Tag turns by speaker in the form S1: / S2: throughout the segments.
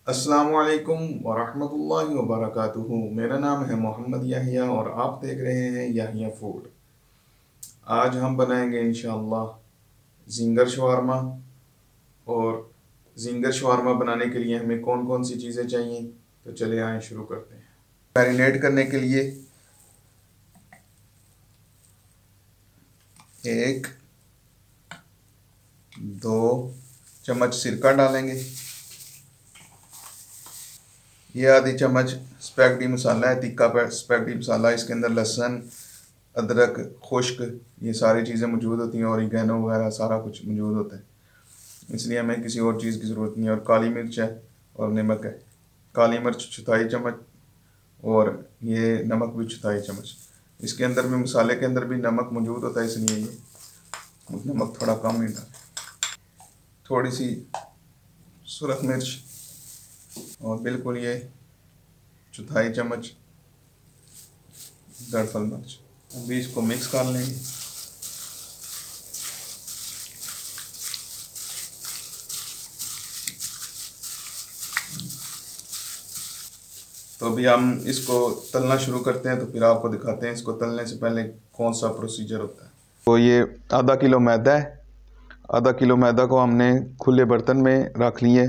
S1: अस्सलामुअलैकुम वरहमतुल्लाहि वबरकातुहू। मेरा नाम है मोहम्मद याहिया और आप देख रहे हैं याहिया फूड। आज हम बनाएंगे इंशाअल्लाह जिंगर शवारमा। और जिंगर शवारमा बनाने के लिए हमें कौन कौन सी चीज़ें चाहिए, तो चले आए शुरू करते हैं। मैरिनेट करने के लिए एक दो चम्मच सिरका डालेंगे। ये आधी चम्मच स्पैगेटी मसाला है, तिक्का स्पैगेटी मसाला। इसके अंदर लहसुन, अदरक, खुश्क, ये सारी चीज़ें मौजूद होती हैं, और ऑरिगेनो वगैरह सारा कुछ मौजूद होता है, इसलिए हमें किसी और चीज़ की ज़रूरत नहीं है। और काली मिर्च है और नमक है। काली मिर्च चौथाई चम्मच और ये नमक भी चौथाई चम्मच। इसके अंदर भी, मसाले के अंदर भी नमक मौजूद होता है, इसलिए ये नमक थोड़ा कम ही डालें। थोड़ी सी सुरख मिर्च और बिल्कुल ये चौथाई चम्मच दरफल मिर्च। अभी इसको मिक्स कर लेंगे। तो अभी हम इसको तलना शुरू करते हैं, तो फिर आपको दिखाते हैं इसको तलने से पहले कौन सा प्रोसीजर होता है। तो ये आधा किलो मैदा है। आधा किलो मैदा को हमने खुले बर्तन में रख लिए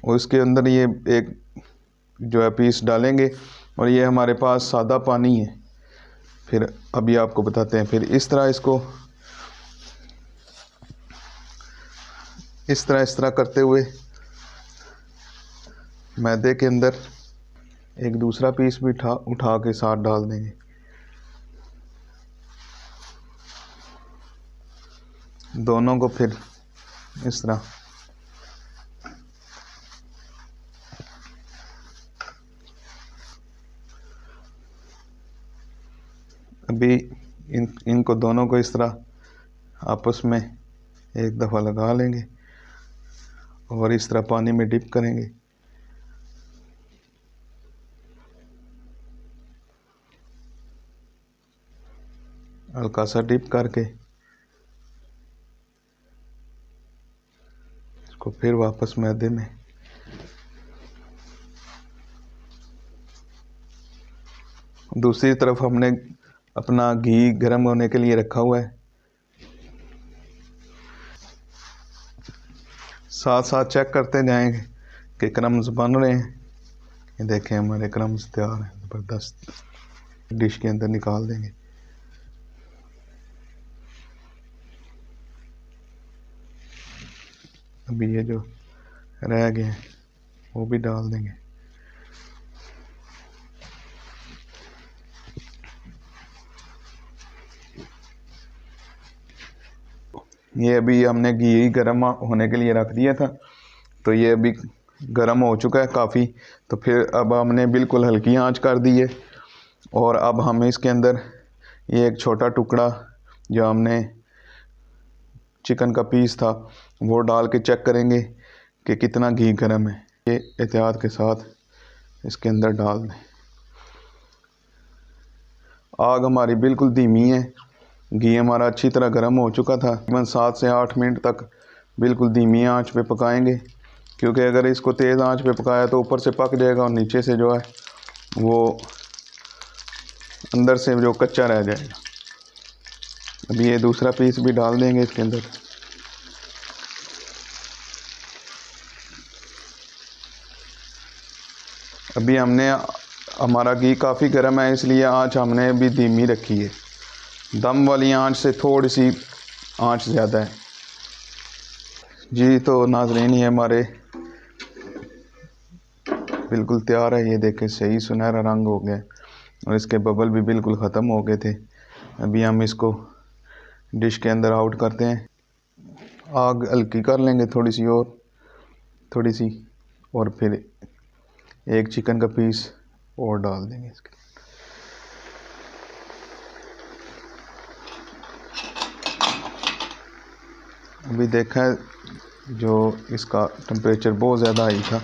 S1: और इसके अंदर ये एक जो है पीस डालेंगे, और ये हमारे पास सादा पानी है। फिर अभी आपको बताते हैं। फिर इस तरह करते हुए मैदे के अंदर एक दूसरा पीस भी उठा के साथ डाल देंगे। दोनों को फिर इस तरह अभी इनको दोनों को इस तरह आपस में एक दफ़ा लगा लेंगे और इस तरह पानी में डिप करेंगे। हल्का सा डिप करके इसको फिर वापस मैदे में दूसरी तरफ हमने अपना घी गर्म होने के लिए रखा हुआ है। साथ साथ चेक करते जाएंगे कि क्रम्स बन रहे हैं। ये देखें, हमारे क्रम्स तैयार हैं, ज़बरदस्त। डिश के अंदर निकाल देंगे। अभी ये जो रह गए हैं वो भी डाल देंगे। ये अभी हमने घी गर्म होने के लिए रख दिया था, तो ये अभी गर्म हो चुका है काफ़ी। तो फिर अब हमने बिल्कुल हल्की आंच कर दी है, और अब हम इसके अंदर ये एक छोटा टुकड़ा जो हमने चिकन का पीस था वो डाल के चेक करेंगे कि कितना घी गर्म है। ये एहतियात के साथ इसके अंदर डाल दें। आग हमारी बिल्कुल धीमी है। घी हमारा अच्छी तरह गर्म हो चुका था। तकरीबन 7 से 8 मिनट तक बिल्कुल धीमी आंच पे पकाएंगे, क्योंकि अगर इसको तेज़ आंच पे पकाया तो ऊपर से पक जाएगा और नीचे से जो है वो अंदर से जो कच्चा रह जाएगा। अभी ये दूसरा पीस भी डाल देंगे इसके अंदर। अभी हमारा घी काफ़ी गर्म है, इसलिए आंच हमने अभी धीमी रखी है। दम वाली आंच से थोड़ी सी आंच ज़्यादा है। जी तो नाज़रीन, ये हमारे बिल्कुल तैयार है। ये देखें, सही सुनहरा रंग हो गया और इसके बबल भी बिल्कुल ख़त्म हो गए थे। अभी हम इसको डिश के अंदर आउट करते हैं। आग हल्की कर लेंगे थोड़ी सी, और फिर एक चिकन का पीस और डाल देंगे इसके। अभी देखा है, जो इसका टेम्परेचर बहुत ज़्यादा हाई था।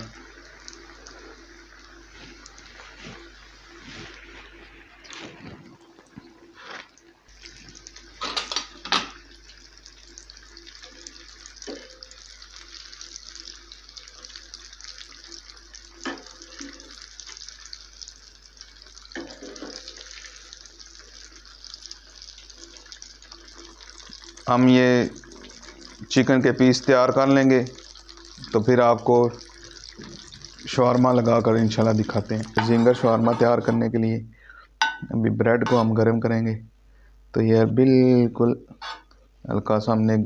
S1: हम ये चिकन के पीस तैयार कर लेंगे तो फिर आपको शवारमा लगा कर इंशाल्लाह दिखाते हैं। जिंगर शवारमा तैयार करने के लिए अभी ब्रेड को हम गर्म करेंगे। तो ये बिल्कुल हल्का सा हमने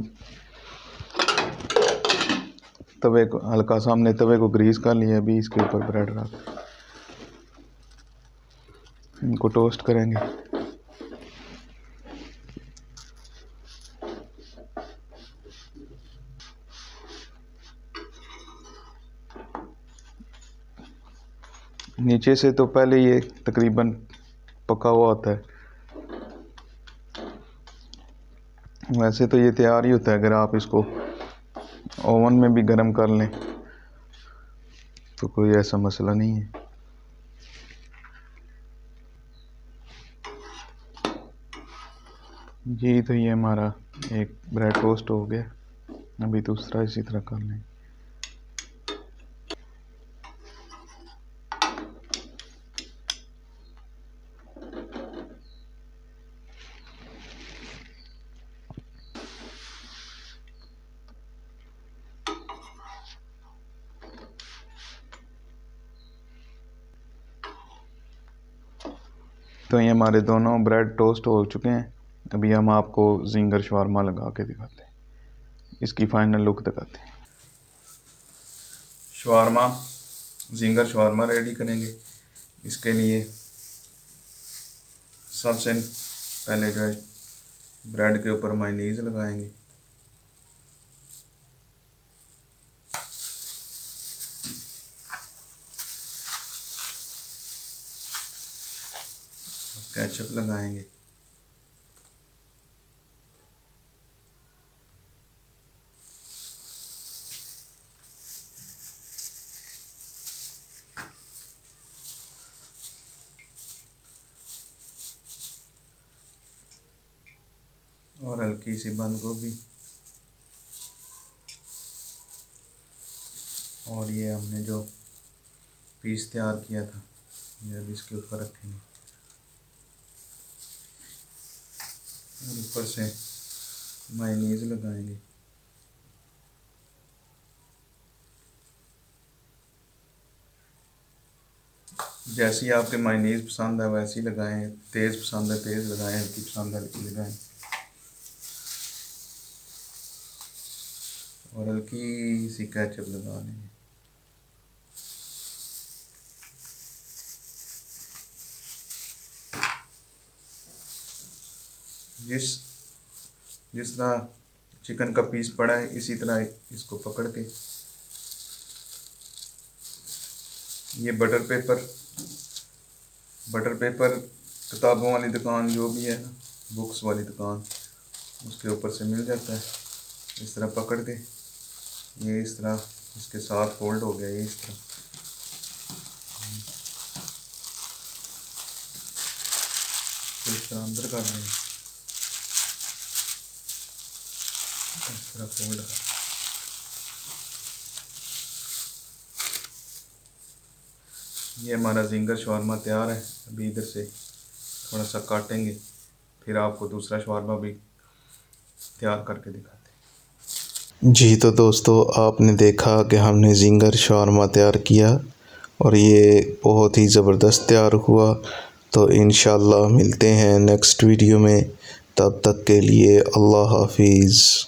S1: तवे को ग्रीस कर लिया। अभी इसके ऊपर ब्रेड रख इनको टोस्ट करेंगे। नीचे से तो पहले ये तकरीबन पका हुआ होता है। वैसे तो ये तैयार ही होता है, अगर आप इसको ओवन में भी गर्म कर लें तो कोई ऐसा मसला नहीं है। जी तो ये हमारा एक ब्रेड टोस्ट हो गया। अभी दूसरा इसी तरह कर लें। तो ये हमारे दोनों ब्रेड टोस्ट हो चुके हैं। अभी हम आपको जिंगर शवारमा लगा के दिखाते हैं, इसकी फाइनल लुक दिखाते हैं। जिंगर शवारमा रेडी करेंगे। इसके लिए सबसे पहले जो है ब्रेड के ऊपर मायोनीज लगाएंगे। केचप लगाएंगे। और हल्की सी बंद गोभी। और ये हमने जो पीस तैयार किया था ये अभी इसके ऊपर रखेंगे। और ऊपर से मायोनीज लगाएंगे। जैसी आपके मायोनीज पसंद है वैसी लगाएं। तेज़ पसंद है तेज़ लगाएं, हल्की पसंद है हल्की लगाएं। और हल्की सी केचप लगा लेंगे। जिस तरह चिकन का पीस पड़ा है इसी तरह इसको पकड़ के ये बटर पेपर किताबों वाली दुकान जो भी है ना, बुक्स वाली दुकान, उसके ऊपर से मिल जाता है। इस तरह पकड़ के ये इस तरह इसके साथ फोल्ड हो गया। ये इस तरह अंदर कर देंगे। इस तरह फोल्ड कर। ये हमारा जिंगर शवारमा तैयार है। अभी इधर से थोड़ा सा काटेंगे, फिर आपको दूसरा शवारमा भी तैयार करके दिखाते हैं।
S2: जी तो दोस्तों, आपने देखा कि हमने जिंगर शवारमा तैयार किया और ये बहुत ही ज़बरदस्त तैयार हुआ। तो इंशाल्लाह मिलते हैं नेक्स्ट वीडियो में। तब तक के लिए अल्लाह हाफिज़।